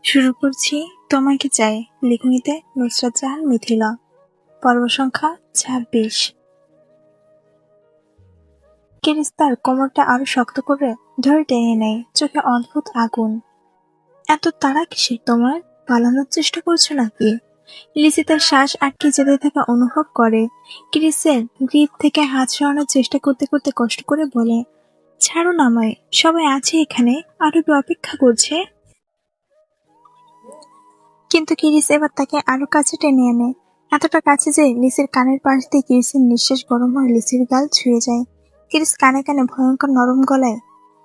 শুরু করছি তোমাকে চাই, লেখনীতে নুসরাত জাহান মিথিলা। পর্ব সংখ্যা ২৬। কিরিস তার কোমরটা আরো শক্ত করে ধরে টেনে নেয়, চোখে অদ্ভুত আগুন। এত তাড়া কিসের তোমার? পালানোর চেষ্টা করছো নাকি? লিজি তার শ্বাস আটকে যেতে থাকা অনুভব করে। কিরিসের গ্রিপ থেকে হাত সরানোর চেষ্টা করতে করতে কষ্ট করে বলে, ছাড়ো না আমায়, সবাই আছে এখানে, আরবি অপেক্ষা করছে। কিন্তু কিরিস এবার তাকে আরো কাছে টেনে আনে, এতটা কাছে যে লিসির কানের পাশ দিয়ে কিরিসের নিঃশ্বাস গরম হয়ে লিসির গাল ছুঁয়ে যায়। কিরিস কানে কানে ভয়ঙ্কর নরম গলায়,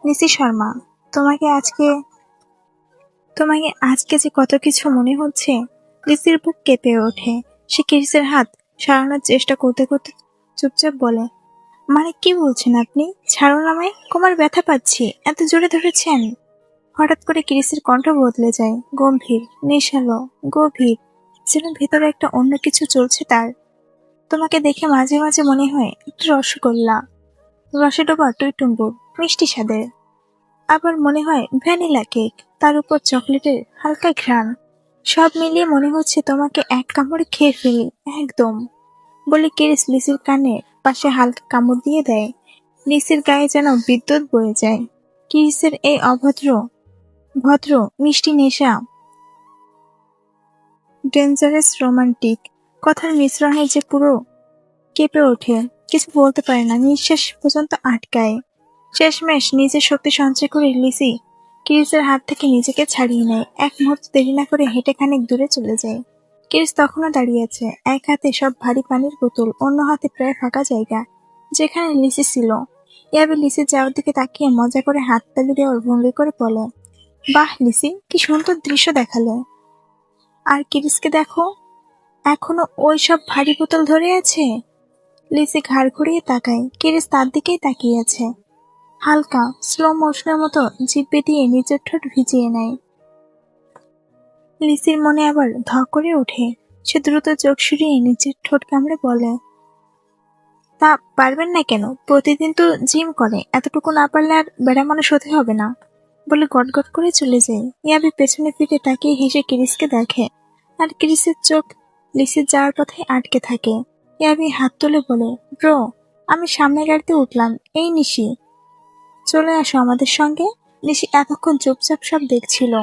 লিসি শর্মা, তোমাকে আজকে তোমাকে আজকে যে কত কিছু মনে হচ্ছে। লিসির বুক কেঁপে ওঠে। সে কিরিসের হাত সরানোর চেষ্টা করতে করতে চুপচাপ বলে, মানে কি বলছেন আপনি? ছাড়ুন আমায়, কোমর ব্যথা পাচ্ছি, এত জোরে ধরেছেন। হঠাৎ করে কিরিসের কণ্ঠ বদলে যায়, গম্ভীর, নেশালো, গভীর, যেন ভেতরে একটা অন্য কিছু চলছে তার। তোমাকে দেখে মাঝে মাঝে মনে হয় একটা রসগোল্লা, রসে ডোবা টইটুম্বুর, মিষ্টি স্বাদের। আবার মনে হয় ভ্যানিলা কেক, তার উপর চকলেটের হালকা ঘ্রাণ। সব মিলিয়ে মনে হচ্ছে তোমাকে এক কামড়ে খেয়ে ফেলি একদম। বলে কিরিস লিসির কানে পাশে হালকা কামড় দিয়ে দেয়। লিসির গায়ে যেন বিদ্যুৎ বয়ে যায়। কিরিসের এই ভদ্র মিষ্টি নেশা ডেঞ্জারাস রোমান্টিক কথার মিশ্রণে যে পুরো কেঁপে ওঠে, কিছু বলতে পারে না, নিঃশ্বাস পর্যন্ত আটকায়। শেষমেশ নিজের শক্তি সঞ্চয় করে লিসি কিরিসের হাত থেকে নিজেকে ছাড়িয়ে নেয়। এক মুহূর্ত দেরি না করে হেঁটে খানিক দূরে চলে যায়। কিরিস তখনও দাঁড়িয়ে আছে, এক হাতে সব ভারী পানির বোতল, অন্য হাতে প্রায় ফাঁকা জায়গা যেখানে লিসি ছিল। ইয়াবে লিসি যাওয়ার দিকে তাকিয়ে মজা করে হাততালি দেওয়ার ভঙ্গি করে বলে, বাহ লিসি, কি সুন্দর দৃশ্য দেখালে। আর কিরিসকে দেখো, এখনো ওই সব ভারী বোতল ধরে আছে। লিসি ঘাড় ঘুরিয়ে তাকায়, কিরিস তার দিকেই তাকিয়ে আছে। হালকা স্লো মোশনের মতো জিভে দিয়ে নিজের ঠোঁট ভিজিয়ে নেয়। লিসির মনে আবার ধ করে ওঠে। সে দ্রুত চোখ সরিয়ে নিজের ঠোঁট কামড়ে বলে, তা পারবেন না কেন? প্রতিদিন তো জিম করে, এতটুকু না পারলে আর বেড়া মানুষ হতে হবে না। বলে গটগট করে চলে যায়। ইয়াবি পেছনে ফিরে তাকিয়ে হেসে কিরিসকে দেখে, আর ক্রিসের চোখ লিসির যাওয়ার পথে আটকে থাকে। ইয়াবি হাত তুলে বলে, ব্রো, আমি সামনের গাড়িতে উঠলাম, এই নিশি, চলে আসো আমাদের সঙ্গে। নিশি এতক্ষণ চুপচাপ সব দেখছিল।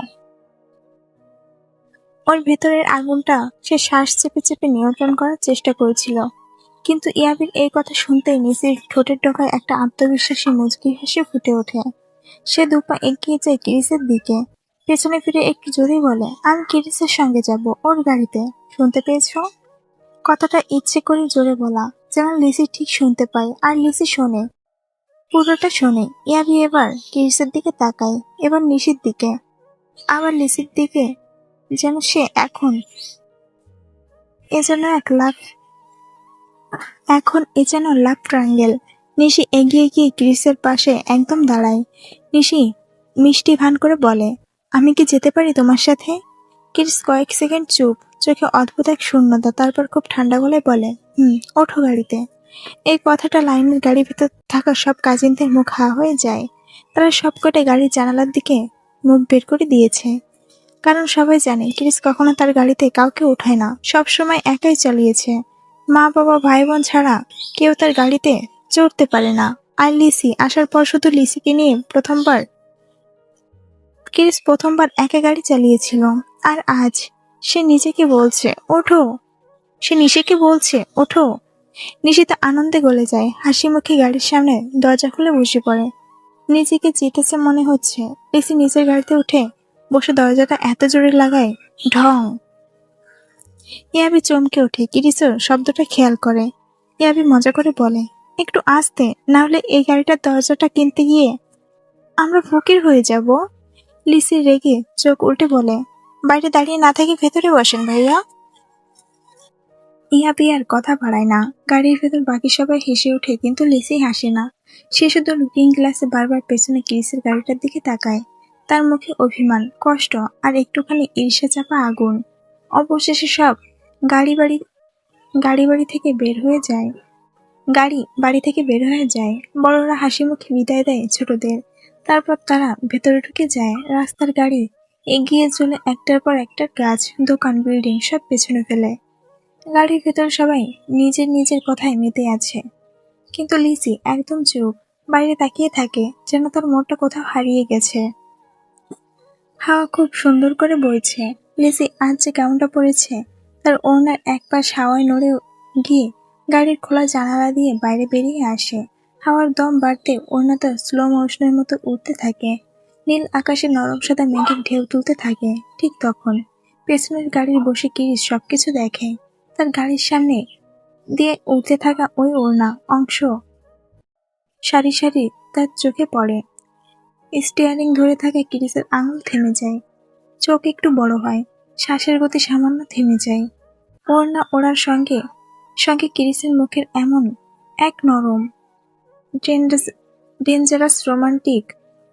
ওর ভেতরের আগুনটা সে শ্বাস চেপে চেপে নিয়ন্ত্রণ করার চেষ্টা করেছিল। কিন্তু ইয়াবির এই কথা শুনতেই নিশির ঠোঁটের ডগায় একটা আত্মবিশ্বাসী মুচকি হেসে ফুটে ওঠে। সে দুপা এগিয়ে যায় কিরিসের দিকে, পেছনে ফিরে একটু জোরে বলে, আমি কিরিসের সঙ্গে যাব, ওর গাড়িতে। শুনতে পেয়েছ? কথাটা ইচ্ছে করে জোরে বলা, যেন লিসি ঠিক শুনতে পায়, আর লিসি শোনে, পুরোটা শোনে। ইয়াবি এবার কিরিসের দিকে তাকায়, এবার নিশির দিকে, আবার লিসির দিকে, যেন সে এ যেন লাভ ট্রায়াঙ্গেল। নিশি এগিয়ে গিয়ে ক্রিসের পাশে একদম দাঁড়ায়। নিশি মিষ্টি ভান করে বলে, আমি কি যেতে পারি তোমার সাথে? ক্রিস কয়েক সেকেন্ড চুপ, চোখে অদ্ভুত এক শূন্যতা, তারপর খুব ঠান্ডা গলায় বলে, ওঠো গাড়িতে। এই কথাটা লাইনের গাড়ির ভেতর থাকা সব কাজিনদের মুখ হা হয়ে যায়। তারা সবকটে গাড়ির জানালার দিকে মুখ বের করে দিয়েছে, কারণ সবাই জানে ক্রিস কখনো তার গাড়িতে কাউকে ওঠায় না, সব সময় একাই চালিয়েছে। মা বাবা ভাই বোন ছাড়া কেউ তার গাড়িতে চড়তে পারে না। আর লিসি আসার পর শুধু লিসিকে নিয়ে ক্রিস প্রথমবার একা গাড়ি চালিয়েছিল। আর আজ সে নিশিকে বলছে ওঠো। নিশিতে আনন্দে গলে যায়, হাসি মুখে গাড়ির সামনে দরজা খুলে বসে পড়ে। নিজেকে চেটেছে মনে হচ্ছে। লিসি নিজের গাড়িতে উঠে বসে দরজাটা এত জোরে লাগায়, ঢং। ইয়াবি চমকে ওঠে, কিরিসের শব্দটা খেয়াল করে। ইয়াবি মজা করে বলে, একটু আস্তে, না হলে এই গাড়িটার দরজাটা কিনতে গিয়ে আমরা ফকির হয়ে যাব। লিসি রেগে চোখ উল্টে বলে, বাইরে দাঁড়িয়ে না থেকে ভেতরে বসেন ভাইয়া। ইয়াবি আর কথা বাড়ায় না। গাড়ির ভেতর বাকি সবাই হেসে ওঠে, কিন্তু লিসি হাসে না। সে শুধু লুকিং গ্লাসে বারবার পেছনে কিরিসের গাড়িটার দিকে তাকায়। তার মুখে অভিমান, কষ্ট আর একটুখানি ঈর্ষা চাপা আগুন। অবশেষে সব গাড়ি বাড়ি থেকে বের হয়ে যায়। বড়রা হাসি মুখে বিদায় দেয় ছোটদের। তারপর তারা ভেতরে ঢুকে যায়। রাস্তার গাড়ি এগিয়ে চলে একটার পর একটা গাছ, দোকান, বিল্ডিং সব পেছনে ফেলে। গাড়ির ভেতর সবাই নিজের নিজের কথায় মেতে আছে, কিন্তু লিসি একদম চুপ, বাইরে তাকিয়ে থাকে যেন তার মনটা কোথাও হারিয়ে গেছে। হাওয়া খুব সুন্দর করে বইছে। লিসি আজ যে কেমনটা পড়েছে, তার ওড়নার এক পাশ হাওয়ায় নড়ে গিয়ে গাড়ির খোলা জানালা দিয়ে বাইরে বেরিয়ে আসে। হাওয়ার দম বাড়তে ওড়নাটা স্লো মোশনের মতো উঠতে থাকে, নীল আকাশে নরম সাদা মেঘের ঢেউ তুলতে থাকে। ঠিক তখন পেছনের গাড়ির বসে কিরিস সবকিছু দেখে। তার গাড়ির সামনে দিয়ে উঠতে থাকা ওই ওড়না অংশ সারি সারি তার চোখে পড়ে। স্টিয়ারিং ধরে থাকা কিরিসের আঙুল থেমে যায়, চোখ একটু বড় হয়, শ্বাসের গতি সামান্য থেমে যায়। ওড়না ওড়ার সঙ্গে সঙ্গে কিরিসের মুখের এমন এক নরম ডেঞ্জারাস রোমান্টিক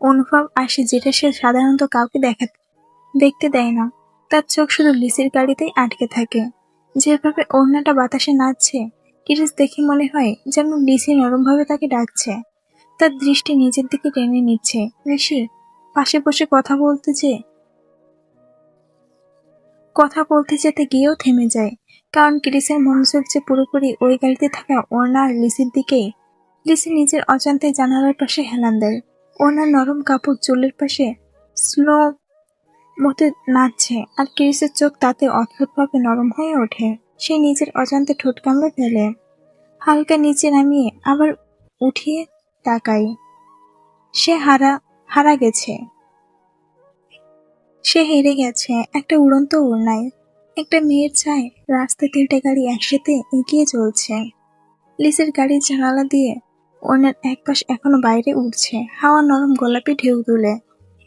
অনুভব আসে যেটা সে সাধারণত কাউকে দেখতে দেয় না। তার চোখ শুধু লিসির গাড়িতেই আটকে থাকে। যেভাবে ওড়নাটা বাতাসে নাচছে, কিরিস দেখে মনে হয় যেন লিসি নরমভাবে তাকে ডাকছে, তার দৃষ্টি নিজের দিকে টেনে নিচ্ছে। ঋষি পাশে বসে কথা বলতে যেতে গিয়েও থেমে যায়, কারণ ক্রিসের মনোযোগ যে পুরোপুরি ওই গাড়িতে থাকা ওড়না আর লিসির দিকেই। লিসি নিজের অজান্তে জানালার পাশে হেলান দেয়। ওড়নার নরম কাপড় চুলের পাশে স্লো মতে নাচছে, আর ক্রিসের চোখ তাতে অদ্ভুতভাবে নরম হয়ে ওঠে। সে নিজের অজান্তে ঠোঁট কামড়ে ফেলে, হালকা নিচে নামিয়ে আবার উঠিয়ে তাকায়। সে হারা গেছে, সে হেরে গেছে একটা উড়ন্ত ওড়নায়। একটা মেয়ের চায় রাস্তায় 3টে গাড়ি একসাথে এগিয়ে চলছে। লিসের গাড়ির জানালা দিয়ে ওড়নার এক পাশ এখনো বাইরে উঠছে, হাওয়া নরম গোলাপি ঢেউ তুলে।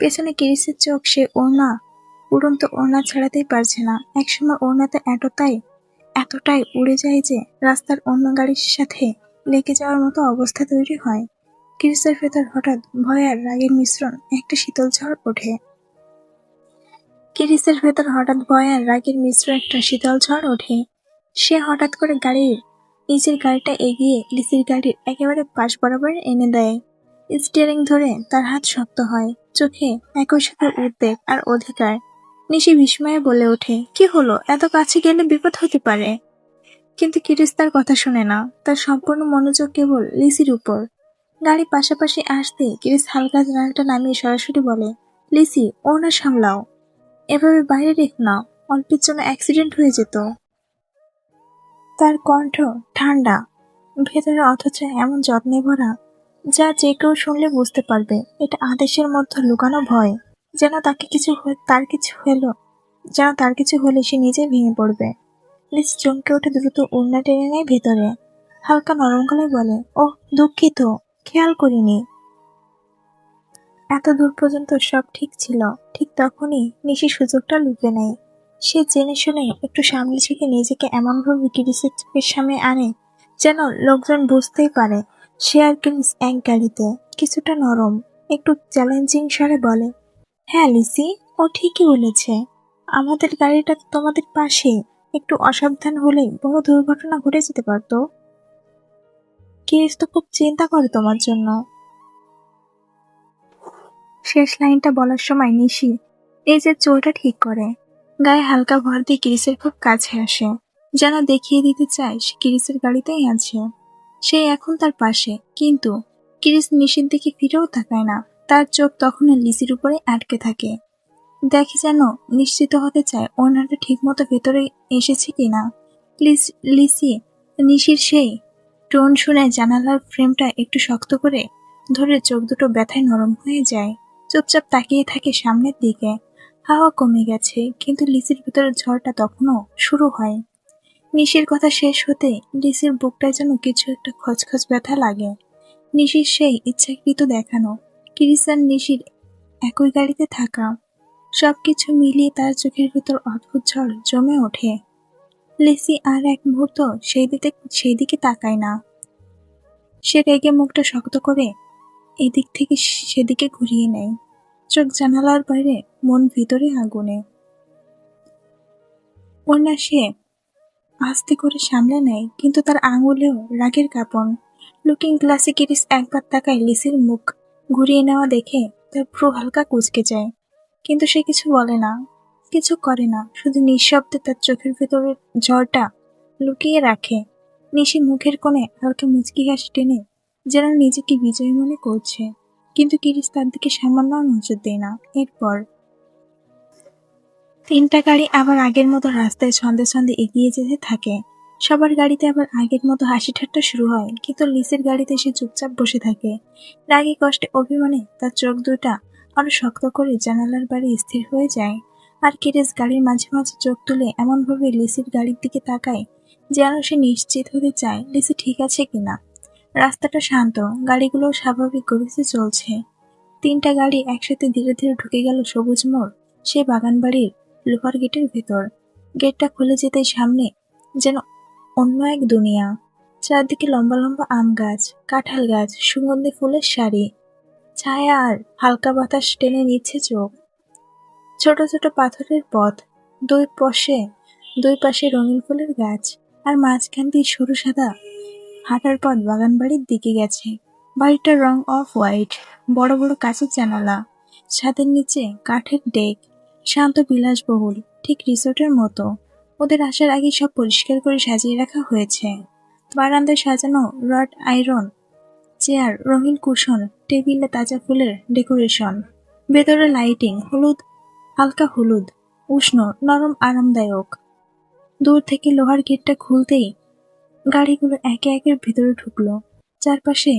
পেছনে কিরিসের চোখ, সে উড়ন্ত ওড়না ছাড়াতেই পারছে না। একসময় ওড়নাতে এতটাই উড়ে যায় যে রাস্তার অন্য গাড়ির সাথে লেগে যাওয়ার মতো অবস্থা তৈরি হয়। কিরিসের ভেতর হঠাৎ ভয় আর রাগের মিশ্রণ একটা শীতল ঝড় ওঠে। সে হঠাৎ করে নিজের গাড়িটা এগিয়ে লিসির গাড়ির একেবারে পাশ বরাবর এনে দেয়। স্টিয়ারিং ধরে তার হাত শক্ত হয়, চোখে একই সাথে উদ্বেগ আর অধিকার। নিশি বিস্ময়ে বলে ওঠে, কি হলো, এত কাছে গেলে বিপদ হতে পারে। কিন্তু কিরিস তার কথা শুনে না, তার সম্পূর্ণ মনোযোগ কেবল লিসির উপর। গাড়ি পাশাপাশি আসতেই কিরিস হালকা জানালাটা নামিয়ে সরাসরি বলে, লিসি, ওড়না সামলাও, এভাবে বাইরে রেখো না, অল্পের জন্য অ্যাক্সিডেন্ট হয়ে যেত। তার কণ্ঠ ঠান্ডা ভেতরে, অথচ এমন যত্নে ভরা যা যে কেউ শুনলে বুঝতে পারবে এটা আদেশের মধ্যে লুকানো ভয়। যেন তার কিছু হলে সে নিজে ভেঙে পড়বে। লিস চমকে উঠে দ্রুত ওড়না টেনে নেয় ভেতরে, হালকা নরম গলায় বলে, ওহ দুঃখিত, খেয়াল করিনি। এত দূর পর্যন্ত সব ঠিক ছিল। ঠিক তখনই নিশি সুযোগটা লুপে নেয়। সে জেনে শুনে একটু সামনে থেকে নিজেকে এমনভাবে কিরিসের চোখের সামনে আনে যেন লোকজন বুঝতেই পারে সে আর কিরিস এক গাড়িতে। কিছুটা নরম, একটু চ্যালেঞ্জিং স্বরে বলে, হ্যাঁ লিসি, ও ঠিকই বলেছে, আমাদের গাড়িটা তোমাদের পাশে, একটু অসাবধান হলেই বড় দুর্ঘটনা ঘটে যেতে পারতো। কিরিস তো খুব চিন্তা করে তোমার জন্য। শেষ লাইনটা বলার সময় নিশি নিজের চুলটা ঠিক করে, গায়ে হালকা ভর দিয়ে কিরিসের খুব কাছে আসে, যেন দেখিয়ে দিতে চায় সে কিরিসের গাড়িতেই আছে, সে এখন তার পাশে। কিন্তু কিরিস নিশির দিকে ফিরেও তাকায় না, তার চোখ তখনও লিসির উপরে আটকে থাকে। দেখে যেন নিশ্চিত হতে চায় ওড়নাটা ঠিক মতো ভেতরে এসেছে কিনা। লিসি নিশির সেই টোন শুনে জানালার ফ্রেমটা একটু শক্ত করে ধরে চোখ দুটো ব্যথায় নরম হয়ে যায়। চুপচাপ তাকিয়ে থাকে সামনের দিকে। হাওয়া কমে গেছে, কিন্তু লিসির ভেতরের ঝড়টা তখনও শুরু হয়। নিশির কথা শেষ হতে লিসির বুকটায় যেন কিছু একটা খচখচ ব্যথা লাগে। নিশির সেই ইচ্ছাকৃত দেখানো, কিরিস আর নিশির একই গাড়িতে থাকা, সবকিছু মিলিয়ে তার চোখের ভেতর অদ্ভুত ঝড় জমে ওঠে। লিসি আর এক মুহূর্ত সেই দিকে তাকায় না। সে রেগে মুখটা শক্ত করে এদিক থেকে সেদিকে ঘুরিয়ে নেয়, চোখ জানালার বাইরে, মন ভিতরে আগুনে। ওড়না সে আস্তে করে সামলে নেয়, কিন্তু তার আঙুলেও রাগের কাঁপন। লুকিং গ্লাসে কিরিস একবার তাকায়, লিসির মুখ ঘুরিয়ে নেওয়া দেখে তার ভ্রু হালকা কুঁচকে যায়। কিন্তু সে কিছু বলে না, কিছু করে না, শুধু নিঃশব্দে তার চোখের ভেতরের ঝড়টা লুকিয়ে রাখে। নিশি মুখের কোণে হালকা মুচকি হাসি টেনে যেন নিজেকে বিজয়ী মনে করছে, কিন্তু কিরিস তার দিকে সামান্য নজর দেয় না। এরপর 3টা গাড়ি আবার আগের মতো রাস্তায় ছন্দে ছন্দে এগিয়ে যেতে থাকে। সবার গাড়িতে আবার আগের মতো হাসি ঠাট্টা শুরু হয়, কিন্তু লিসের গাড়িতে সে চুপচাপ বসে থাকে। রাগে কষ্টে অভিমানে তার চোখ দুটা আরো শক্ত করে জানালার বাড়ি স্থির হয়ে যায়। আর কিরিস গাড়ির মাঝে মাঝে চোখ তুলে এমনভাবে লিসির গাড়ির দিকে তাকায় যেন সে নিশ্চিত হতে চায় লিসি ঠিক আছে কিনা। রাস্তাটা শান্ত, গাড়িগুলো স্বাভাবিক গতিতে চলছে। 3টা গাড়ি একসাথে ধীরে ধীরে ঢুকে গেল সবুজ মোড় সেই বাগান বাড়ির লোহার গেটের ভেতর। গেটটা খুলে যেতেই সামনে যেন অন্য এক দুনিয়া। চারদিকে লম্বা লম্বা আম গাছ, কাঁঠাল গাছ, সুগন্ধি ফুলের সারি, ছায়া আর হালকা বাতাস টেনে নিচ্ছে চোখ। ছোট ছোট পাথরের পথ, দুই পাশে রঙিন ফুলের গাছ, আর মাঝখান দিয়ে সরু সাদা হাঁটার পথ বাগান বাড়ির দিকে গেছে। বাড়িটার রং অফ হোয়াইট, বড় বড় কাঁচের জানালা, ছাদের নিচে কাঠের ডেক, শান্ত বিলাসবহুল, ঠিক রিসোর্টের মতো। ওদের আসার আগে সব পরিষ্কার করে সাজিয়ে রাখা হয়েছে। বারান্দায় সাজানো রড আয়রন চেয়ার, রঙিন কুশন, টেবিলে তাজা ফুলের ডেকোরেশন, ভেতরে লাইটিং হালকা হলুদ, উষ্ণ, নরম, আরামদায়ক। দূর থেকে লোহার গেটটা খুলতেই গাড়িগুলো একে একে ভেতরে ঢুকলো। চারপাশে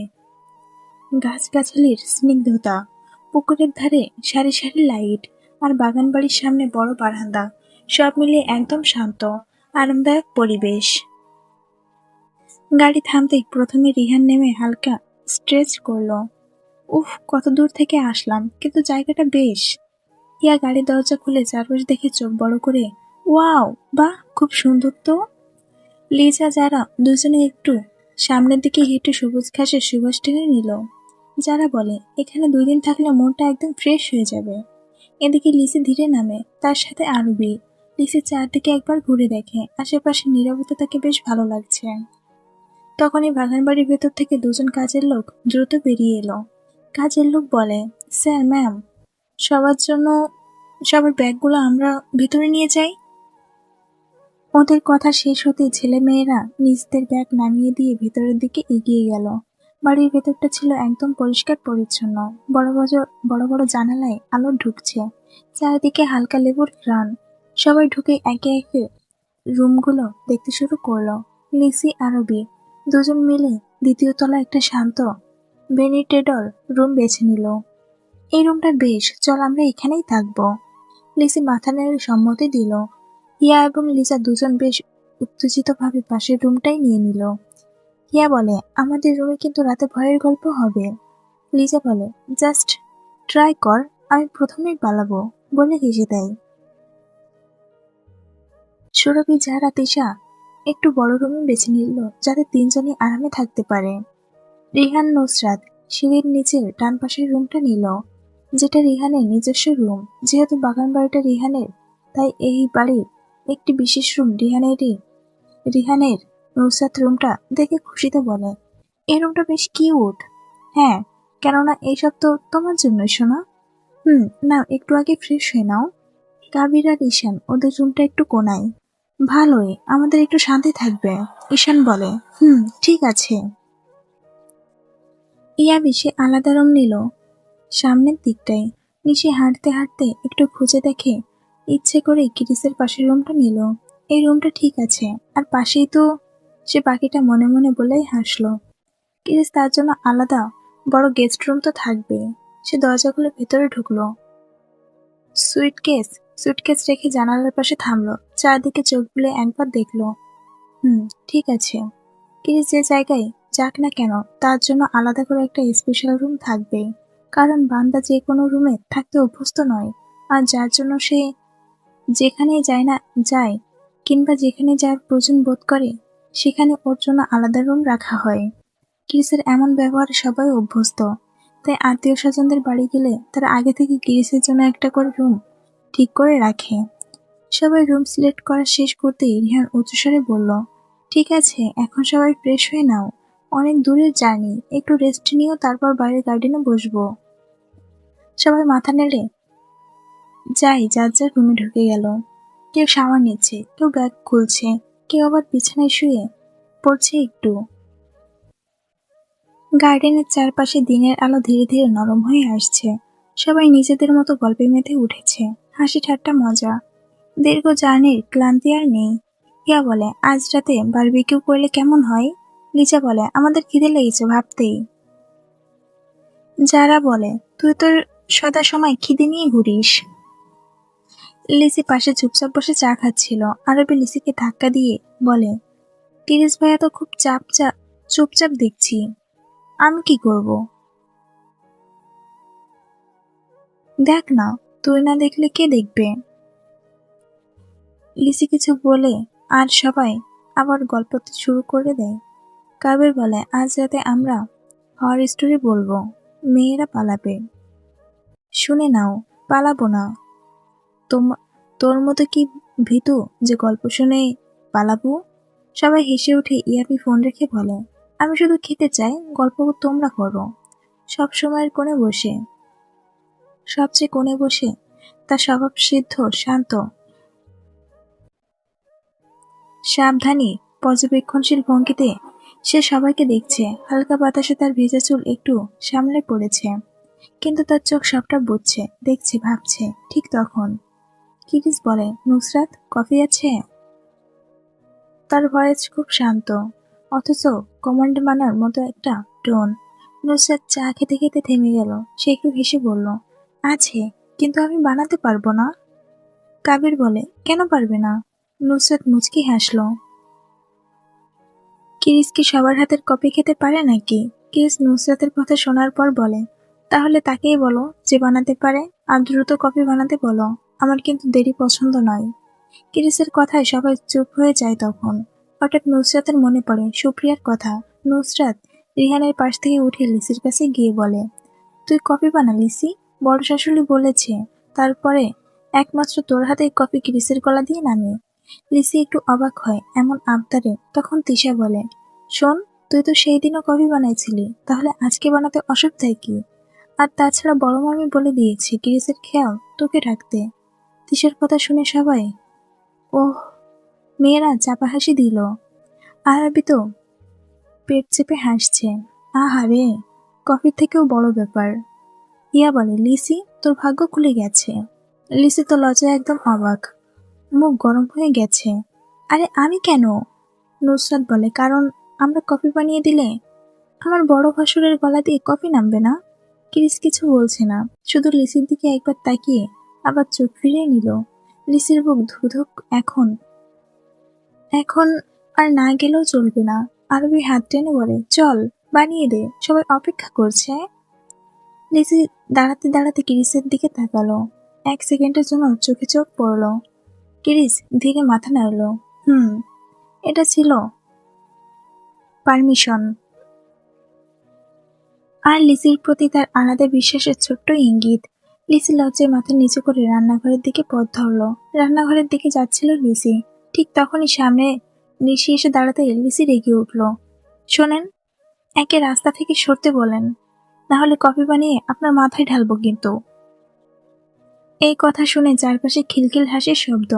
গাছগাছালির স্নিগ্ধতা, পুকুরের ধারে সারি সারি লাইট, আর বাগান বাড়ির সামনে বড় বারান্দা, সব মিলিয়ে একদম শান্ত, আরামদায়ক পরিবেশ। গাড়ি থামতেই প্রথমে রিহান নেমে হালকা স্ট্রেচ করলো। উফ, কত দূর থেকে আসলাম, কিন্তু জায়গাটা বেশ। ইয়া গাড়ির দরজা খুলে চারপাশ দেখে চোখ বড় করে, ওয়াও, বাহ, খুব সুন্দর তো। লিজা যারা দুজনে একটু সামনের দিকে হেঁটে সবুজ ঘাসের সুবাস টেনে নিল। যারা বলে এখানে 2 দিন থাকলে মনটা একদম ফ্রেশ হয়ে যাবে। এদিকে লিসি ধীরে নামে, তার সাথে আরবি। লিসি চারদিকে একবার ঘুরে দেখে, আশেপাশে নীরবতা তাকে বেশ ভালো লাগছে। তখনই বাগান বাড়ির ভেতর থেকে 2জন কাজের লোক দ্রুত বেরিয়ে এলো। কাজের লোক বলে, স্যার, ম্যাম, সবার ব্যাগগুলো আমরা ভেতরে নিয়ে যাই। ওদের কথা শেষ হতেই ছেলে মেয়েরা নিজেদের ব্যাগ নামিয়ে দিয়ে ভেতরের দিকে এগিয়ে গেল। বাড়ির ভেতরটা ছিল একদম পরিষ্কার পরিচ্ছন্ন। বড় বড় জানালায় আলো ঢুকছে, চারিদিকে হালকা লেবুর ঘ্রাণ। সবাই ঢুকে একে একে রুমগুলো দেখতে শুরু করলো। লিসি, আরবি 2জন মিলে দ্বিতীয় তলা একটা শান্ত ভেনিটেডর রুম বেছে নিল। এই রুমটা বেশ, চল আমরা এখানেই থাকবো। লিসি মাথা নেড়ে সম্মতি দিল। হিয়া এবং লিসা 2জন বেশ উত্তেজিত ভাবে পাশের রুমটাই নিয়ে নিল। হিয়া বলে, আমাদের রুমে কিন্তু রাতে ভয়ের গল্প হবে। লিসা বলে, জাস্ট ট্রাই কর, আমি প্রথমেই পালাবো, বলে হেসে দেয়। সুরভি, যারা, তিশা একটু বড় রুমে বেছে নিল যাতে 3জনই আরামে থাকতে পারে। রিহান, নুসরাত সিঁড়ির নিচের ডান পাশের রুমটা নিল, যেটা রিহানের নিজস্ব রুম। যেহেতু বাগান বাড়িটা রিহানের, তাই এই বাড়ির একটি বিশেষ রুম রিহানের। নুসরাত রুমটা দেখে খুশিতে বলে, এই রুমটা বেশ কিউট। হ্যাঁ, কেননা এইসব তো তোমার জন্যই, শোনা। নাও, একটু আগে ফ্রেশ হয়ে নাও। কাবির আর ঈশান, ওদের রুমটা একটু কোনায়। ভালোই, আমাদের একটু শান্তি থাকবে। ঈশান বলে, ঠিক আছে। ইয়া বেশি আলাদা রুম নিল সামনের দিকটায়। নিশি হাঁটতে হাঁটতে একটু খুঁজে দেখে, ইচ্ছে করে কিরিসের পাশের রুমটা নিল। এই রুমটা ঠিক আছে, আর পাশেই তো। সে বাকিটা মনে মনে বলেই হাসলো। কিরিস তার জন্য আলাদা বড় গেস্ট রুম তো থাকবে। সে দরজা খুলে ভেতরে ঢুকলো। সুটকেস রেখে জানালার পাশে থামলো, চারদিকে চোখ বুলে একবার দেখলো। ঠিক আছে। কিরিস যে জায়গায় যাক না কেন, তার জন্য আলাদা করে একটা স্পেশাল রুম থাকবেই। কারণ বান্দা যে কোনো রুমে থাকতে অভ্যস্ত নয়, আর যার জন্য সে যেখানেই যায় কিংবা যেখানে যাওয়ার প্রয়োজন বোধ করে, সেখানে ওর জন্য আলাদা রুম রাখা হয়। কিরিসের এমন ব্যবহারে সবাই অভ্যস্ত, তাই আত্মীয় স্বজনদের বাড়ি গেলে তারা আগে থেকে কিরিসের জন্য একটা করে রুম ঠিক করে রাখে। সবাই রুম সিলেক্ট করা শেষ করতেই রিহান উচ্চস্বরে বলল, ঠিক আছে, এখন সবাই ফ্রেশ হয়ে নাও, অনেক দূরের জার্নি, একটু রেস্ট নিও, তারপর বাইরের গার্ডেনে বসবো। সবাই মাথা নেড়ে যার যার রুমে ঢুকে গেল। কেউ শাওয়ার নিচ্ছে, কেউ ব্যাগ খুলছে, কেউ আবার বিছানায় শুয়ে পড়ছে একটু। গার্ডেনের চারপাশে দিনের আলো ধীরে ধীরে নরম হয়ে আসছে। সবাই নিজেদের মতো গল্পে মেতে উঠেছে। হাসি ঠাট্টা মজা। দীর্ঘ জার্নির ক্লান্তি আর নেই। হিয়া বলে, আজ রাতে বারবিকিউ করলে কেমন হয়? লিজা বলে, আমাদের খিদে লেগেছে ভাবতেই। যারা বলে, তুই তোর সদা সময় খিদে নিয়ে ঘুরিস। লিসি পাশে চুপচাপ বসে চা খাচ্ছিল। আরবি লিসিকে ধাক্কা দিয়ে বলে, তিরিশ ভাইয়া তো খুব চুপচাপ দেখছি, আমি কি করব? দেখ না, তুই না দেখলে কে দেখবে? লিসি কিছু বলে আর সবাই আবার গল্প শুরু করে দেয়। কাবির বলে, আজ রাতে আমরা হরর স্টোরি বলবো, মেয়েরা পালাবে। শুনে নাও। পালাবো না। তোর মতো কি ভীতু যে গল্প শুনে পালাবো? সবাই হেসে উঠে। ইয়াপি ফোন রেখে বলে, আমি শুধু খেতে চাই, গল্প তোমরা করো। সব সময়ের কোণে বসে, সবচেয়ে কোণে বসে তার স্বভাব সিদ্ধ শান্ত সাবধানী পর্যবেক্ষণশীল ভঙ্গিতে সে সবাইকে দেখছে। হালকা বাতাসে তার ভেজা চুল একটু সামলে পড়েছে, কিন্তু তার চোখ সবটা বুঝছে, দেখছে, ভাবছে। ঠিক তখন কিরিস বলে, নুসরাত, কফি আছে? তার ভয়েস খুব শান্ত, অথচ কমান্ড মানার মতো একটা টোন। নুসরাত চা খেতে খেতে থেমে গেল। সে একটু হেসে বলল, আছে, কিন্তু আমি বানাতে পারবো না। কাবির বলে, কেন পারবে না? নুসরাত মুচকি হাসল। কিরিস কি সবার হাতের কফি খেতে পারে নাকি? কিরিস নুসরাতের কথা শোনার পর বলে, তাহলে তাকেই বলো যে বানাতে পারে, আর দ্রুত কফি বানাতে বলো। আমার কিন্তু দেরি পছন্দ নয়। কিরিসের কথায় সবাই চুপ হয়ে যায়। তখন হঠাৎ নুসরাতের মনে পড়ে সুপ্রিয়ার কথা। নুসরাত রিহানের পাশ থেকে উঠে লিসির কাছে গিয়ে বলে, তুই কফি বানা লিসি, বড় শাশুড়ি বলেছে। তারপরে একমাত্র তোর হাতে কফি কিরিসের গলা দিয়ে নামে। লিসি একটু অবাক হয় এমন আবদারে। তখন তিশা বলে, শোন, তুই তো সেই দিনও কফি বানাইছিলি, তাহলে আজকে বানাতে অসুবিধা কি? আর তাছাড়া বড় মামি বলে দিয়েছি কিরিসের খেয়াল তোকে রাখতে। তিশার কথা শুনে সবাই ওহ, মেয়েরা চাপা হাসি দিল। আরবি তো পেট চেপে হাসছে। আহারে, কফির থেকেও বড় ব্যাপার। ইয়া বলে, লিসি, তোর ভাগ্য খুলে গেছে। লিসি তো লজ্জায় একদম অবাক, মুখ গরম হয়ে গেছে। আরে আমি কেন? নুসরাত বলে, কারণ আমরা কফি বানিয়ে দিলে আমার বড় ভাসুরের গলা দিয়ে কফি নামবে না। কিরিস কিছু বলছে না, শুধু লিসির দিকে একবার তাকিয়ে আবার চোখ ফিরিয়ে নিল। লিসির বুক ধুকধুক। এখন এখন আর না গেলেও চলবে না। আরবি হাত টেনে বলে, চল, বানিয়ে দে, সবাই অপেক্ষা করছে। লিসি দাঁড়াতে দাঁড়াতে কিরিসের দিকে তাকালো। 1 সেকেন্ডের জন্য চোখে চোখ পড়ল। কিরিস ধীরে মাথা নাড়ল। এটা ছিল পারমিশন। আর লিসির প্রতি তার আলাদা বিশ্বাসের ছোট্ট ইঙ্গিত। লিসি লজ্জায় মাথা নিচু করে রান্নাঘরের দিকে পথ ধরল। রান্নাঘরের দিকে যাচ্ছিল লিসি। ঠিক তখনই সামনে নিশি এসে দাঁড়াতে লিসি রেগে উঠল। শোনেন, একে রাস্তা থেকে সরতে বলেন, না হলে কফি বানিয়ে আপনার মাথায় ঢালবো কিন্তু। এই কথা শুনে চারপাশে খিলখিল হাসির শব্দ।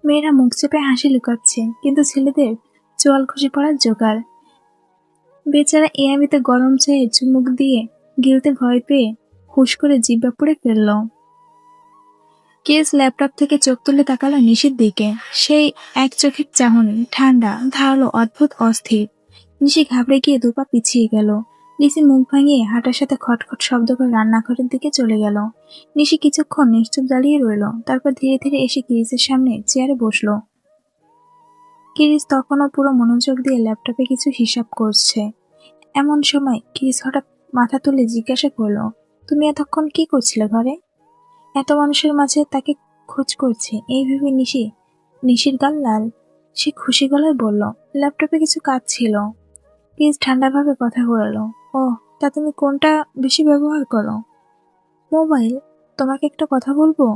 মেয়েরা মুখ চেপে হাসি লুকাচ্ছে, কিন্তু ছেলেদের চোয়াল খসে পড়ার জোগাড়। বেচারা ইয়ামিতে গরম চায়ে চুমুক দিয়ে গিলতে ভয় পেয়ে হুশ করে জিহ্বা পুড়ে ফেলল। কেস ল্যাপটপ থেকে চোখ তুলে তাকালো নিশির দিকে। সেই এক চোখের চাহনি, ঠান্ডা, ধারালো, অদ্ভুত, অস্থির। নিশি ঘাবড়ে গিয়ে দুপা পিছিয়ে গেল। লিসি মুখ ভাঙিয়ে হাঁটার সাথে খটখট শব্দ করে রান্নাঘরের দিকে চলে গেল। নিশি কিছুক্ষণ নিশ্চুপ দাঁড়িয়ে রইল, তারপর ধীরে ধীরে এসে কিরিসের সামনে চেয়ারে বসলো। কিরিস তখনও পুরো মনোযোগ দিয়ে ল্যাপটপে কিছু হিসাব করছে। এমন সময় কিরিস হঠাৎ মাথা তুলে জিজ্ঞাসা করলো, তুমি এতক্ষণ কি করছিলে ঘরে? এত মানুষের মাঝে তাকে খোঁজ করছে এই ভেবে নিশির গাল লাল। সে খুশি গলায় বলল, ল্যাপটপে কিছু কাজ ছিল। কিরিস ঠান্ডাভাবে কথা বলল, ও, তা তুমি কোনটা বেশি ব্যবহার করো? মোবাইল। তোমাকে একটা কথা বলবো?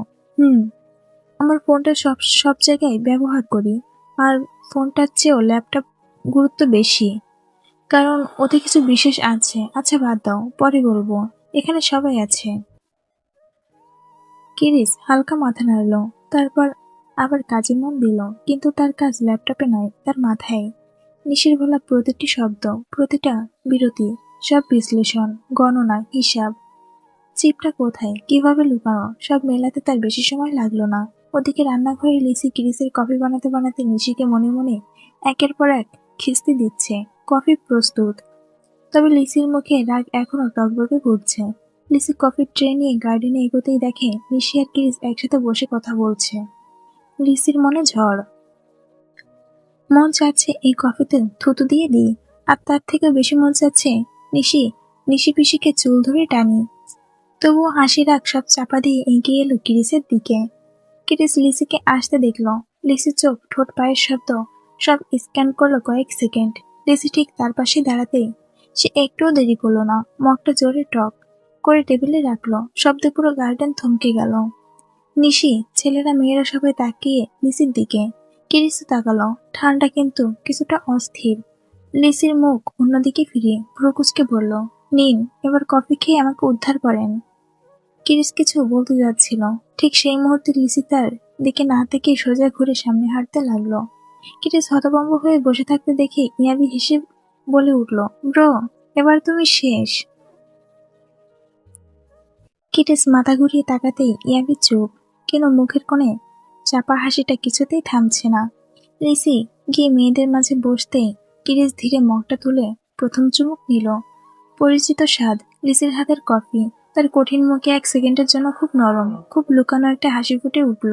আমার ফোনটা সব জায়গায় ব্যবহার করি, আর ফোনটার চেয়েও ল্যাপটপ গুরুত্ব বেশি, কারণ ওতে কিছু বিশেষ আছে। আচ্ছা বাদ দাও, পরে বলবো, এখানে সবাই আছে। কিরিস হালকা মাথা নাড়ল, তারপর আবার কাজে মন দিল, কিন্তু তার কাজ ল্যাপটপে নয়, তার মাথায়। নিশির বলা প্রতিটি শব্দ, প্রতিটা বিরতি, সব বিশ্লেষণ, গণনা, হিসাব। চিপটা কোথায়, কিভাবে লুকানো, সব মেলাতে তার বেশি সময় লাগলো না। ওদিকে রান্নাঘরে লিসি কিরিসের কফি বানাতে বানাতে নিশিকে মনে মনে একের পর এক খিস্তি দিচ্ছে। কফি প্রস্তুত, তবে লিসির মুখে রাগ এখনো টগবগে ঘুরছে। লিসি কফির ট্রে নিয়ে গার্ডেনে এগোতেই দেখে নিশি আর কিরিস একসাথে বসে কথা বলছে। লিসির মনে ঝড়। মন চাচ্ছে এই কফিতে থুতু দিয়ে দিই, আর তার থেকে বেশি মন চাচ্ছে নিশি নিশি পিসিকে চুল ধরে টানি। তবুও হাসি রাগ সব চাপা দিয়ে এগিয়ে এলো কিরিসের দিকে। কিরিস লিসিকে আসতে দেখলো। লিসির চোখ, ঠোঁট, পায়ের শব্দ সব স্ক্যান করলো কয়েক সেকেন্ড। লিসি ঠিক তার পাশে দাঁড়াতেই সে একটুও দেরি করলো না, মগটা জোরে টক করে টেবিলে রাখলো। শব্দে পুরো গার্ডেন থমকে গেল। নিশি, ছেলেরা মেয়েরা সবাই তাকিয়ে লিসির দিকে। কিরিসও তাকালো, ঠান্ডা কিন্তু কিছুটা অস্থির। লিসির মুখ অন্যদিকে ফিরিয়ে ভ্রুকুচকে বলল, নিন, এবার কফি খেয়ে আমাকে উদ্ধার করেন। কিরিস কিছু বলতে যাচ্ছিল, ঠিক সেই মুহূর্তে লিসি তার দিকে না থেকে সোজা ঘুরে সামনে হাঁটতে লাগলো। কিরিস হতভম্ব হয়ে বসে থাকতে দেখে ইয়াবি হেসে বলে উঠল, ব্রো, এবার তুমি শেষ। কিরিস মাথা ঘুরিয়ে তাকাতেই ইয়াবি চুপ, কেন মুখের কোণে চাপা হাসিটা কিছুতেই থামছে না। লিসি গিয়ে মেয়েদের মাঝে বসতেই কিরিস ধীরে মগটা তুলে প্রথম চুমুক নিল। পরিচিত স্বাদ, লিসির হাতের কফি। তার কঠিন মুখে এক সেকেন্ডের জন্য খুব নরম, খুব লুকানো একটা হাসি ফুটে উঠল।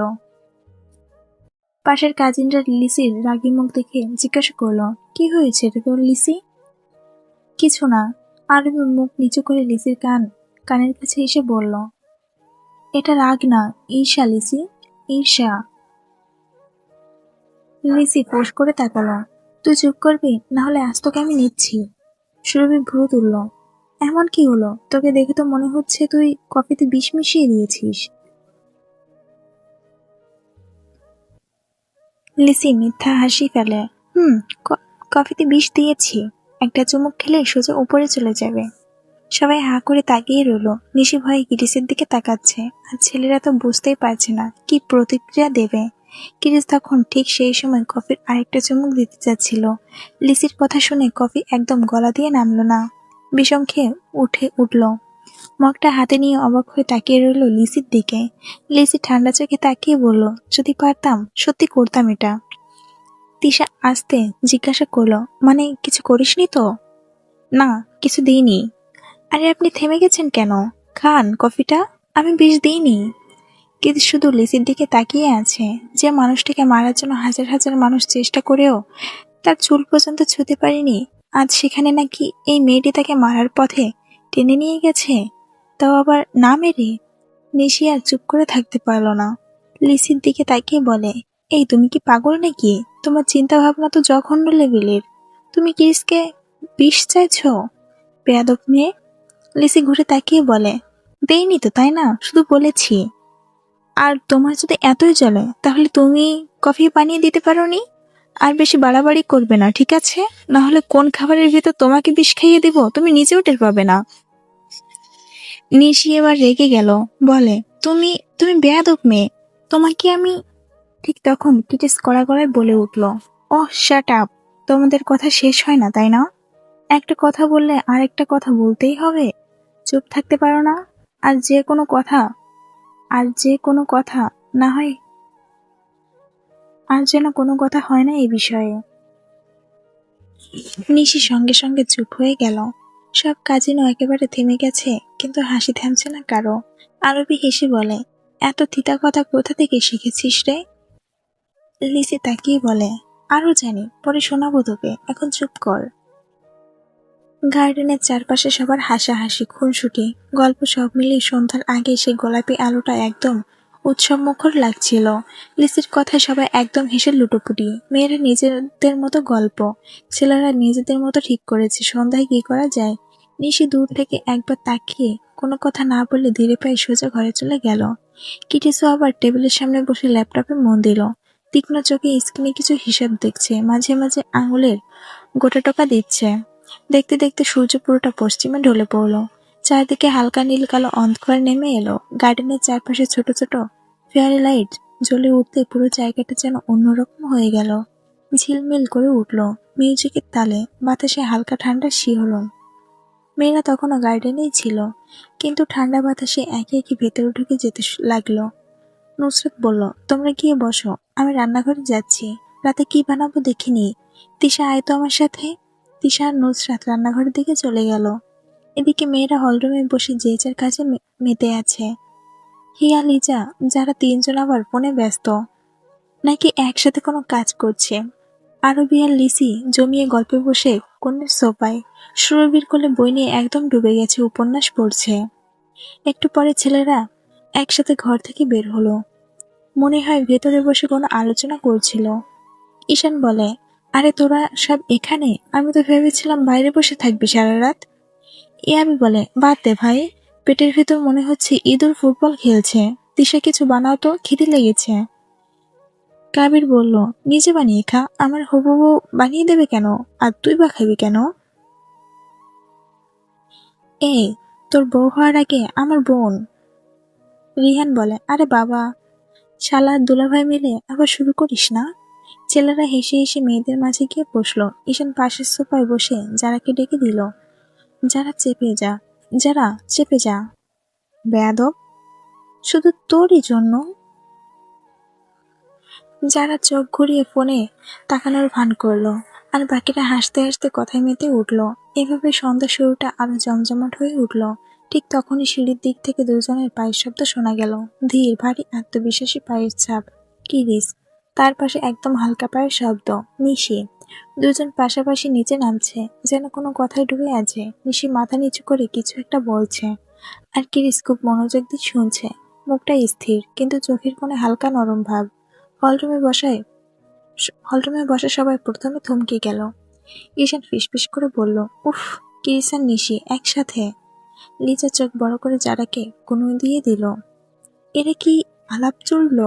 পাশের কাজিনরা লিসির রাগী মুখ দেখে জিজ্ঞাসা করলো, কি হয়েছে রে তোর লিসি? কিছু না। আরবি মুখ নিচু করে লিসির কানের কাছে এসে বলল, এটা রাগ না, ঈর্ষা লিসি, ঈর্ষা। লিসি ফোঁস করে তাকালো, তুই চুপ করবি, না হলে আজ তোকে আমি নিচ্ছি। সুরভি ভ্রু তুলল, এমন কি হলো? তোকে দেখে তো মনে হচ্ছে তুই কফিতে বিষ মিশিয়ে দিয়েছিস। লিসি মিথ্যা হাসি ফেলে, কফিতে বিষ দিয়েছি। একটা চুমুক খেলে সোজা উপরে চলে যাবে। সবাই হাঁ করে তাকিয়ে রইল। নিশি ভয়ে কিরিসের দিকে তাকাচ্ছে, আর ছেলেরা তো বুঝতেই পারছে না কি প্রতিক্রিয়া দেবে। কিরিস তখন ঠিক সেই সময় কফির আরেকটা চুমুক দিতে যাচ্ছিল। লিসির কথা শুনে কফি একদম গলা দিয়ে নামলো না, বিষম খেয়ে উঠল। মগটা হাতে নিয়ে অবাক হয়ে তাকিয়ে রইল লিসির দিকে। লিসি ঠান্ডা চোখে তাকিয়ে বলল, যদি পারতাম সত্যি করতাম এটা। তিশা আস্তে জিজ্ঞাসা করলো, মানে কিছু করিসনি তো? না, কিছু দিইনি। আরে আপনি থেমে গেছেন কেন? খান কফিটা, আমি বিষ দিইনি। কিন্তু শুধু লিসির দিকে তাকিয়ে আছে, যে মানুষটাকে মারার জন্য হাজার হাজার মানুষ চেষ্টা করেও তার চুল পর্যন্ত ছুঁতে পারেনি, আজ সেখানে নাকি এই মেয়েটি তাকে মারার পথে টেনে নিয়ে গেছে, তাও আবার না মেরে। নিশি আর চুপ করে থাকতে পারল না। লিসির দিকে তাকিয়ে বলে, এই তুমি কি পাগল নাকি? তোমার চিন্তা ভাবনা তো জঘন্য লেভেলের। তুমি কিরিসকে বিষ চাইছ, বেয়াদব মেয়ে। লিসি ঘুরে তাকিয়ে বলে, দেইনি তো, তাই না? শুধু বলেছি। আর তোমার যদি এতই চলে, তাহলে তুমি কফি বানিয়ে দিতে পারোনি? আর বেশি বাড়াবাড়ি করবে না, ঠিক আছে? না হলে কোন খাবারের ভিতর তোমাকে বিষ খাইয়ে দিব তুমি নিজেও টের পাবে না। নিশি এবার রেগে গেল, বলে, তুমি তুমি বেয়াদব মেয়ে, তোমাকে আমি। ঠিক তখন কিটিস কড়া গলায় বলে উঠল, ওহ শাট আপ। তোমাদের কথা শেষ হয় না, তাই না? একটা কথা বললে আর একটা কথা বলতেই হবে, চুপ থাকতে পারো না? আর যে কোনো কথা না হয়, আর যেন কোনো কথা হয় না এই বিষয়ে। নিশি সঙ্গে সঙ্গে চুপ হয়ে গেল। সব কাজিনও একেবারে থেমে গেছে, কিন্তু হাসি থামছে না কারো। আরবি হেসে বলে, এত তিতা কথা কোথা থেকে শিখেছিস রে? লিসি তাকিয়ে বলে, আরো জানি, পরে শোনাবো তোকে, এখন চুপ কর। গার্ডেনের চারপাশে সবার হাসাহাসি, খুনসুটি, গল্প সব মিলিয়ে সন্ধ্যার আগে সেই গোলাপি আলোটা একদম উৎসব মুখর লাগছিল। লিসির কথায় সবাই একদম হেসে লুটোপুটি। মেয়েরা নিজেদের মতো গল্প, ছেলেরা নিজেদের মতো ঠিক করেছে সন্ধ্যায় কি করা যায়। নিশি দূর থেকে একবার তাকিয়ে কোনো কথা না বলে ধীরে পায়ে সোজা ঘরে চলে গেল। কিটিসও আবার টেবিলের সামনে বসে ল্যাপটপে মন দিল। তীক্ষ্ণ চোখে স্ক্রিনে কিছু হিসাব দেখছে, মাঝে মাঝে আঙুলের গোটা টোকা দিচ্ছে। দেখতে দেখতে সূর্য পুরোটা পশ্চিমে ঢলে পড়ল। চারদিকে হালকা নীল কালো অন্ধকার নেমে এলো। গার্ডেনের চারপাশে ছোট ছোট ফেয়ারি লাইট জ্বলে উঠতে পুরো জায়গাটা যেন অন্যরকম হয়ে গেল। ঝিলমিল করে উঠল মিউজিকের তালে, বাতাসে হালকা ঠান্ডা শিহরণ। মেয়েরা তখনও গার্ডেনেই ছিল, কিন্তু ঠান্ডা বাতাসে একে একে ভেতরে ঢুকে যেতে লাগলো। নুসরাত বলল, তোমরা গিয়ে বসো, আমি রান্নাঘরে যাচ্ছি, রাতে কি বানাবো দেখিনি। তিশা, আয় তো আমার সাথে। তিশা আর নুসরাত রান্নাঘরের দিকে চলে গেল। এদিকে মেয়েরা হলরুমে বসে যে যার কাজে মেতে আছে। হিয়া, লিজা, যারা তিনজন আবার ফোনে ব্যস্ত, নাকি একসাথে কোনো কাজ করছে। আরবি আর লিসি জমিয়ে গল্পে বসে কোণের সোফায় সুরভির কোলে বই নিয়ে একদম ডুবে গেছে, উপন্যাস পড়ছে। একটু পরে ছেলেরা একসাথে ঘর থেকে বের হলো। মনে হয় ভেতরে বসে কোনো আলোচনা করছিল। ঈশান বলে, আরে তোরা সব এখানে, আমি তো ভেবেছিলাম বাইরে বসে থাকবি সারা রাত। ইয়ামি বলে, বাদ দে ভাই, পেটের ভেতর মনে হচ্ছে ইঁদুর ফুটবল খেলছে। তিশা, কিছু বানাও তো, খিদে লেগেছে। কাবির বলল, নিজে বানিয়ে খা, আমার হবু বউ বানিয়ে দেবে কেন, আর তুই বা খাবি কেন? এই, তোর বউ হওয়ার আগে আমার বোন। রিহান বলে, আরে বাবা, শালা আর দুলাভাই মিলে আবার শুরু করিস না। ছেলেরা হেসে হেসে মেয়েদের মাঝে গিয়ে বসলো। ঈশান পাশের সোফায় বসে যারাকে ডেকে দিল, যারা চেপে যা, যারা চেপে যা, বেয়াদব, শুধু তোরই জন্য। যারা চোখ ঘুরিয়ে ফোনে তাকানোর ভান করলো, আর বাকিরা হাসতে হাসতে কথায় মেতে উঠল। এভাবে সন্ধ্যা শুরুটা আরো জমজমাট হয়ে উঠল। ঠিক তখনই সিঁড়ির দিক থেকে দুজনের পায়ের শব্দ শোনা গেল, ধীর, ভারী, আত্মবিশ্বাসী পায়ের ছাপ। কিরিস, তার পাশে একদম হালকা পায়ের শব্দ। নিশি। দুজন পাশাপাশি নিচে নামছে, যেন কোনো কথায় ডুবে আছে। নিশি মাথা নিচু করে কিছু একটা বলছে, আর কিরিস খুব মনোযোগ দিয়ে শুনছে। মুখটা স্থির, কিন্তু চোখের কোণে হালকা নরম ভাব। হলরুমে বসা সবাই প্রথমে থমকে গেল। ঈশান ফিসফিস করে বলল, উফ, কিরিস আর নিশি একসাথে। লিজা চোখ বড় করে যারাকে কোনো দিয়ে দিল, এরা কি আলাপ চলল?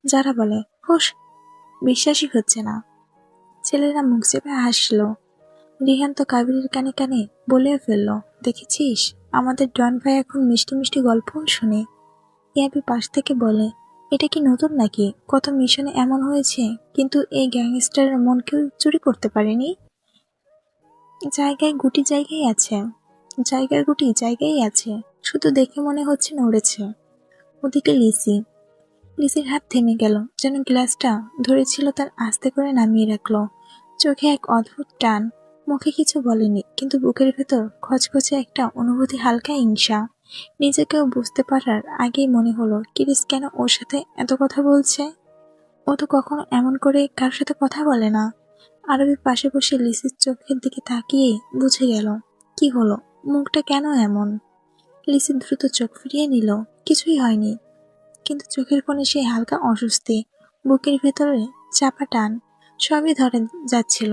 যারা বলে, হোস, বিশ্বাসই হচ্ছে না। ছেলেরা মুখ চেপে হাসল। রিহান তো কাবিরের কানে কানে বলেও ফেলল, দেখেছিস, আমাদের ডন ভাই এখন মিষ্টি মিষ্টি গল্পও শুনে। ইয়াবি পাশ থেকে বলে, এটা কি নতুন নাকি? কত মিশনে এমন হয়েছে, কিন্তু এই গ্যাংস্টারের মন কেউ চুরি করতে পারেনি। জায়গায় গুটি জায়গায় আছে, জায়গার গুটি জায়গায় আছে, শুধু দেখে মনে হচ্ছে নড়েছে। ওদিকে লিসির হাত থেমে গেল, যেন গ্লাসটা ধরেছিল তার আস্তে করে নামিয়ে রাখলো। চোখে এক অদ্ভুত টান। মুখে কিছু বলেনি, কিন্তু বুকের ভেতর খচখচে একটা অনুভূতি, হালকা হিংসা। নিজেকেও বুঝতে পারার আগেই মনে হলো, কিরিস কেন ওর সাথে এত কথা বলছে। ও তো কখনো এমন করে কারোর সাথে কথা বলে না। আরবি পাশে বসে লিসির চোখের দিকে তাকিয়েই বুঝে গেল কি হলো, মুখটা কেন এমন। লিসি দ্রুত চোখ ফিরিয়ে নিল, কিছুই হয়নি, কিন্তু চোখের কোণে সেই হালকা অস্বস্তি, বুকের ভেতরে চাপা টান, সবই ধরে যাচ্ছিল।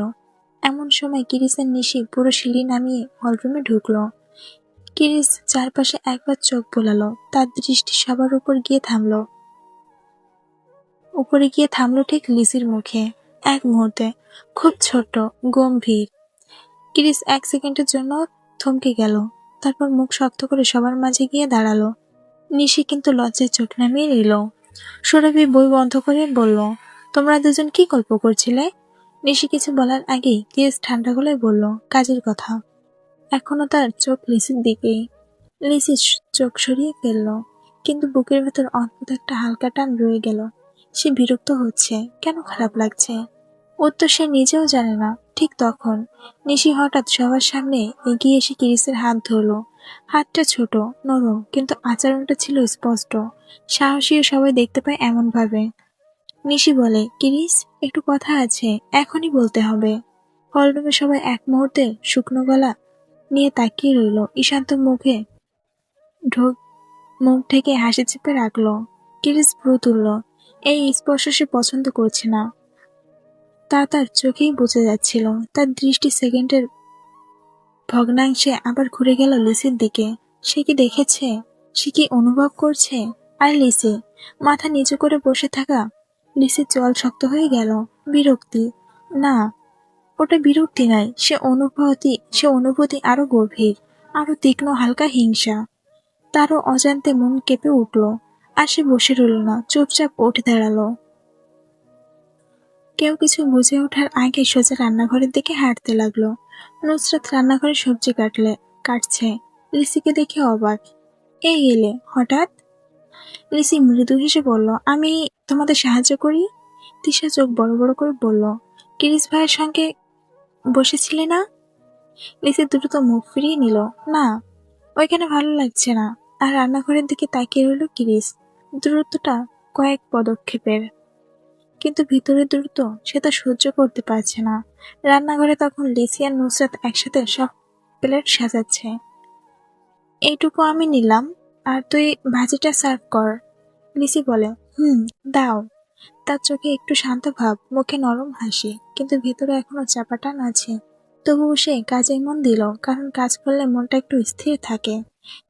এমন সময় কিরিসের নিশি পুরো সিঁড়ি নামিয়ে হলরুমে ঢুকলো। কিরিস চারপাশে একবার চোখ বোলালো, তার দৃষ্টি সবার উপরে গিয়ে থামলো ঠিক লিসির মুখে। এক মুহূর্তে, খুব ছোট, গম্ভীর। কিরিস এক সেকেন্ডের জন্য থমকে গেল, তারপর মুখ শক্ত করে সবার মাঝে গিয়ে দাঁড়ালো। নিশি কিন্তু লজ্জায় চোখ নামিয়ে নিল। সুরভি বই বন্ধ করে বলল, তোমরা দুজন কি গল্প করছিলে? নিশি কিছু বলার আগেই কিরিস ঠান্ডা গলায় বলল, কাজের কথা। এখনো তার চোখ লিসির দিকেই। লিসি চোখ সরিয়ে ফেলল, কিন্তু বুকের ভেতর অদ্ভুত একটা হালকা টান রয়ে গেল। সে বিরক্ত হচ্ছে, কেন খারাপ লাগছে, উত্তর সে নিজেও জানে না। ঠিক তখন নিশি হঠাৎ সবার সামনে এগিয়ে এসে কিরিসের হাত ধরল। হাতটা ছোট, নরম, কিন্তু আচরণটা ছিল স্পষ্ট, সাহসীও সবাই দেখতে পায় এমন ভাবে। নিশি বলে, কিরিস, একটু কথা আছে, এখনই বলতে হবে। হলরুমে সবাই এক মুহূর্তে শুকনো গলা নিয়ে তাকিয়ে রইল। ঈশান্ত ঢোক মুখ ঢেকে হাসি চেপে রাখলো। কিরিস ভ্রু তুলল। এই স্পর্শ সে পছন্দ করছে না, তা তার চোখেই বোঝা যাচ্ছিল। তার দৃষ্টি সেকেন্ডের ভগ্নাংশে আবার ঘুরে গেল লিসির দিকে। সে কি দেখেছে, সে কি অনুভব করছে? আর লিসি, মাথা নিচু করে বসে থাকা লিসির চোয়াল শক্ত হয়ে গেল। বিরক্তি না, ওটা বিরক্তি নয়, সে অনুভূতি আরো গভীর। আরো তীক্ষ্ণ হালকা হিংসা। তারও অজান্তে মন কেঁপে উঠল। আর সে বসে রইল না, চুপচাপ উঠে দাঁড়ালো। কেউ কিছু বুঝে ওঠার আগে সোজা রান্নাঘরের দিকে হাঁটতে লাগলো। নুসরাত রান্নাঘরে সবজি কাটছে। লিসিকে দেখে অবাক। এই এলে হঠাৎ? লিসি মৃদু হেসে বলল, আমি তোমাদের সাহায্য করি। তিশা চোখ বড় বড় করে বলল, কিরিস ভাইয়ের সঙ্গে বসেছিলে না? লিসি দ্রুত মুখ ফিরিয়ে নিল, না, ওইখানে ভালো লাগছে না। আর রান্নাঘরের দিকে তাকিয়ে রইল কিরিস। দূরত্বটা কয়েক পদক্ষেপের, কিন্তু ভিতরে দ্রুত সে তা সহ্য করতে পারছে না। রান্নাঘরে তখন লিসি আর নুসরাত একসাথে সব প্লেট সাজাচ্ছে। এইটুকু আমি নিলাম, আর তুই ভাজিটা সার্ভ কর। লিসি বলে, দাও। তার চোখে একটু শান্ত ভাব, মুখে নরম হাসি, কিন্তু ভেতরে এখনো চাপা টান আছে। তবুও সে কাজে মন দিল, কারণ কাজ করলে মনটা একটু স্থির থাকে।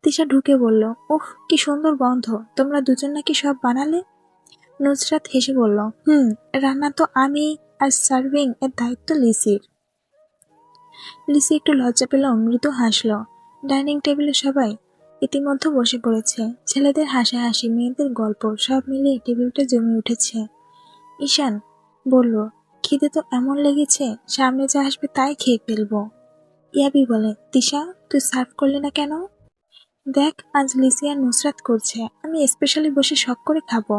তিশা ঢুকে বলল, উফ, কি সুন্দর গন্ধ, তোমরা দুজন নাকি সব বানালে? নুসরাত হেসে বলল, রান্না তো আমি, আর সার্ভিং এর দায়িত্ব লিসির। লিসি একটু লজ্জা পেল, মৃদু হাসল। ডাইনিং টেবিলে সবাই ইতিমধ্যে বসে পড়েছে। ছেলেদের হাসাহাসি, মেয়েদের গল্প, সব মিলিয়ে টেবিলটা জমে উঠেছে। ঈশান বলল, খিদে তো এমন লেগেছে, সামনে যা আসবে তাই খেয়ে ফেলবো। ইয়াবি বলে, তিশা, তুই সার্ভ করলি না কেন? দেখ, আজ লিসি আর নুসরাত করছে, আমি স্পেশালি বসে শখ করে খাবো।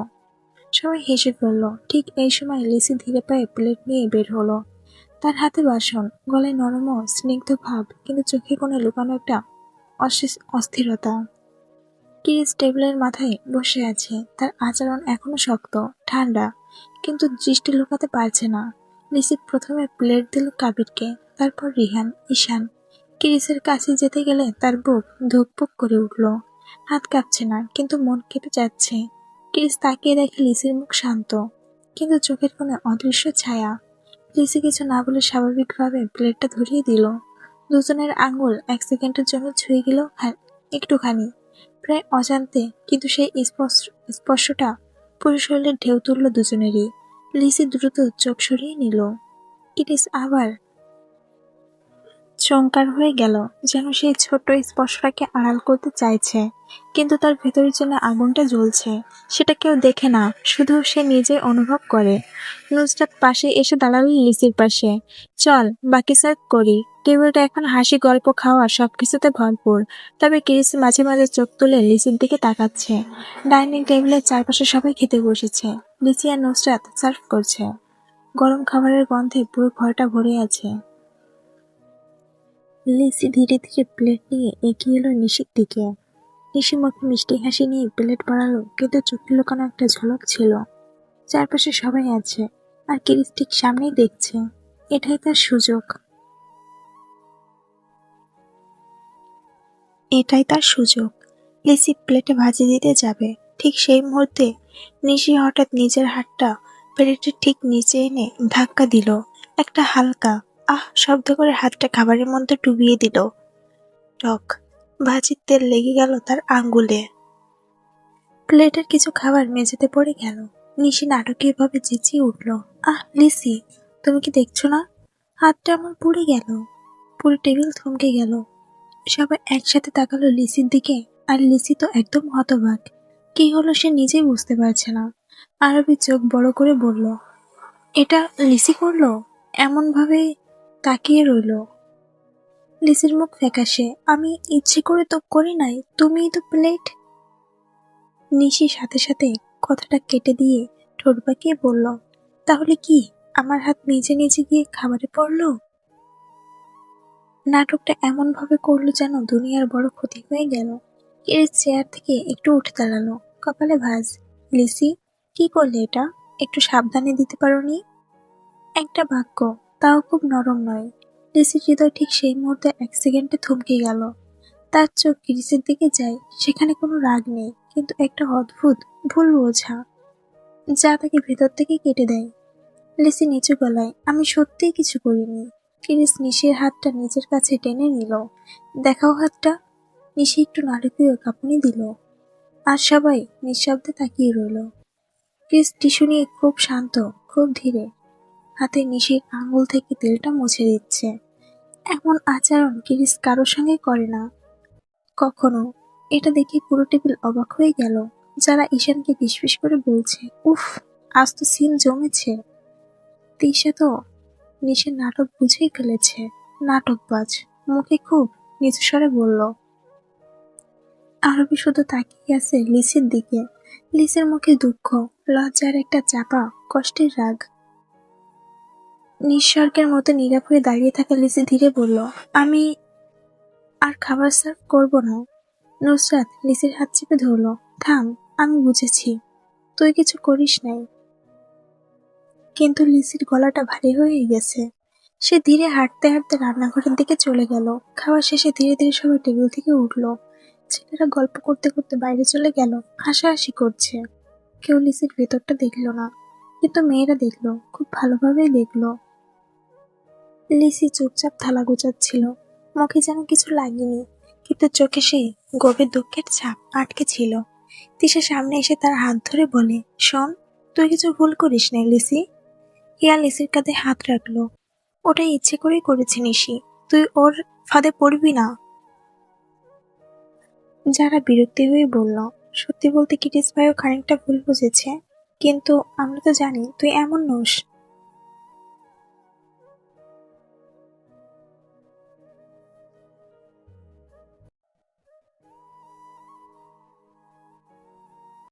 সবাই হেসে ফেলল। ঠিক এই সময় লিসি ধীরে পায়ে প্লেট নিয়ে বের হলো। তার হাতে বাসন, গলায় নরম ও স্নিগ্ধ ভাব, কিন্তু চোখে কোণে লুকানো একটা অস্থিরতা। কিরিস টেবিলের মাথায় বসে আছে। তার আচরণ এখনো শক্ত, ঠান্ডা, কিন্তু দৃষ্টি লুকাতে পারছে না। লিসি প্রথমে প্লেট দিল কাবিরকে, তারপর রিহান, ঈশান। কিরিসের কাছে যেতে গেলে তার বুক ধুকপুক করে উঠল। হাত কাঁপছে না, কিন্তু মন কেঁপে যাচ্ছে। কিরিস তাকিয়ে দেখে লিসির মুখ শান্ত, কিন্তু চোখের কোণে অদৃশ্য ছায়া। লিসি কিছু না বলে স্বাভাবিকভাবে প্লেটটা ধরিয়ে দিল। দুজনের আঙ্গুল এক সেকেন্ডের জন্য ছুঁয়ে গেল একটুখানি, প্রায় অজান্তে, কিন্তু সেই স্পর্শটা পুরো শরীরের ঢেউ তুলল দুজনেরই। লিসি দ্রুত চোখ সরিয়ে নিল। কিরিস আবার চমকার হয়ে গেল, যেন সেই ছোট্ট স্পর্শটাকে আড়াল করতে চাইছে, কিন্তু তার ভেতরের জন্য আগুনটা জ্বলছে। সেটা কেউ দেখে না, শুধু সে নিজে অনুভব করে। নুসরাত পাশে এসে দাঁড়ালো লিসির পাশে। চল, বাকি সার্ভ করি। টেবিলটা এখন হাসি, গল্প, খাওয়া সবকিছুতে ভরপুর। তবে কিরিস মাঝে মাঝে চোখ তুলে লিসির দিকে তাকাচ্ছে। ডাইনিং টেবিলের চারপাশে সবাই খেতে বসেছে। লিসি আর নুসরাত সার্ভ করছে। গরম খাবারের গন্ধে পুরো ঘরটা ভরে আছে। লিসি ধীরে ধীরে প্লেট নিয়ে এগিয়ে এলো নিশির দিকে। নিশি মুখে মিষ্টি হাসি নিয়ে প্লেট বাড়ালো, কিন্তু চোখে লুকানো একটা ঝলক ছিল। চারপাশে সবাই আছে, আর কিরিস ঠিক সামনেই দেখছে। এটাই তার সুযোগ। এটাই তার সুযোগ। লিসি প্লেটে ভাজি দিতে যাবে, ঠিক সেই মুহূর্তে নিশি হঠাৎ নিজের হাতটা প্লেটের ঠিক নিচে এনে ধাক্কা দিল। একটা হালকা আহ শব্দ করে হাতটা খাবারের মধ্যে ডুবিয়ে দিল। টক ভাজির তেল লেগে গেল তার আঙ্গুলে। প্লেটের কিছু খাবার মেঝেতে পড়ে গেল। নিশি নাটকীয়ভাবে চেঁচিয়ে উঠল, আহ লিসি, তুমি কি দেখছো না? হাতটা আমার পুড়ে গেল। পুরো টেবিল থমকে গেল। সবাই একসাথে তাকালো লিসির দিকে, আর লিসি তো একদম হতবাক। কি হলো সে নিজেই বুঝতে পারছে না। আরবি চোখ বড় করে বলল, এটা লিসি করলো? এমন ভাবে তাকিয়ে রইল। লিসির মুখ ফ্যাকাশে, আমি ইচ্ছে করে তো করি নাই, তুমিই তো প্লেট। নিশি সাথে সাথে কথাটা কেটে দিয়ে ঠোঁট বাঁকিয়ে বলল, তাহলে কি আমার হাত নিজে নিজে গিয়ে খাবারে পড়লো? নাটকটা এমন ভাবে করলো যেন দুনিয়ার বড় ক্ষতি হয়ে গেল। কিরিস চেয়ার থেকে একটু উঠে দাঁড়ালো, কপালে ভাঁজ। লিসি, কি করলে এটা? একটু সাবধানে দিতে পারোনি? একটা বাক্য, তাও খুব নরম নয়। লিসির হৃদয় ঠিক সেই মুহূর্তে এক সেকেন্ডে থমকে গেল। তার চোখ কিরিসের দিকে যায়। সেখানে কোনো রাগ নেই, কিন্তু একটা অদ্ভুত ভুল বোঝা, যা তাকে ভেতর থেকে কেটে দেয়। লিসি নিচু গলায়, আমি সত্যিই কিছু করিনি। কিরিস নিশির হাতটা নিজের কাছে টেনে নিল। দেখাও হাতটা। নিশি একটু নারকীয় কাঁপুনি দিল, আর সবাই নিঃশব্দে তাকিয়ে রইল। ক্রিস টিস্যু নিয়ে খুব শান্ত, খুব ধীরে হাতে নিশির আঙুল থেকে তেলটা মুছে দিচ্ছে। এমন আচরণ ক্রিস কারোর সঙ্গে করে না। কখনো। এটা দেখে পুরো টেবিল অবাক হয়ে গেল। যারা ঈশানকে ফিসফিস করে বলছে, উফ, আজ তো সিন জমেছে। তিশা তো নিশির নাটক বুঝেই ফেলেছে। নাটকবাজ। মুখে খুব নিচু স্বরে বলল। আরবি শুধু তাকিয়ে আছে লিসির দিকে। লিসের মুখে দুঃখ, লজ্জার একটা চাপা কষ্টের রাগ। নিঃস্বর্গের মতো নীরব হয়ে দাঁড়িয়ে থাকা লিসি ধীরে বলল, আমি আর খাবার সার্ভ করব না। নুসরাত লিসির হাত চেপে ধরল। থাম, আমি বুঝেছি, তুই কিছু করিস নাই। কিন্তু লিসির গলাটা ভারী হয়ে গেছে। সে ধীরে হাঁটতে হাঁটতে রান্নাঘরের দিকে চলে গেল। খাওয়া শেষে ধীরে ধীরে সবাই টেবিল থেকে উঠল। ছেলেরা গল্প করতে করতে বাইরে চলে গেল, হাসাহাসি করছে। কেউ লিসির ভেতরটা দেখলো না, কিন্তু মেয়েরা দেখলো, খুব ভালোভাবেই দেখলো। লিসি চুপচাপ থালা গোছাচ্ছিল। মুখে যেন কিছু লাগেনি, কিন্তু চোখে সেই গভীর দুঃখের ছাপ আটকে ছিল। তিশা সামনে এসে তার হাত ধরে বলে, শোন, তুই কিছু ভুল করিস না লিসি। হিয়া লিসির কাঁধে হাত রাখলো। ওটা ইচ্ছে করেই করেছে নিশি, তুই ওর ফাঁদে পড়বি না। যারা বিরক্তি হয়ে বলল, সত্যি বলতে কিটিস ভাইও খানিকটা ভুল বুঝেছে, কিন্তু আমরা তো জানি তুই এমন নোস।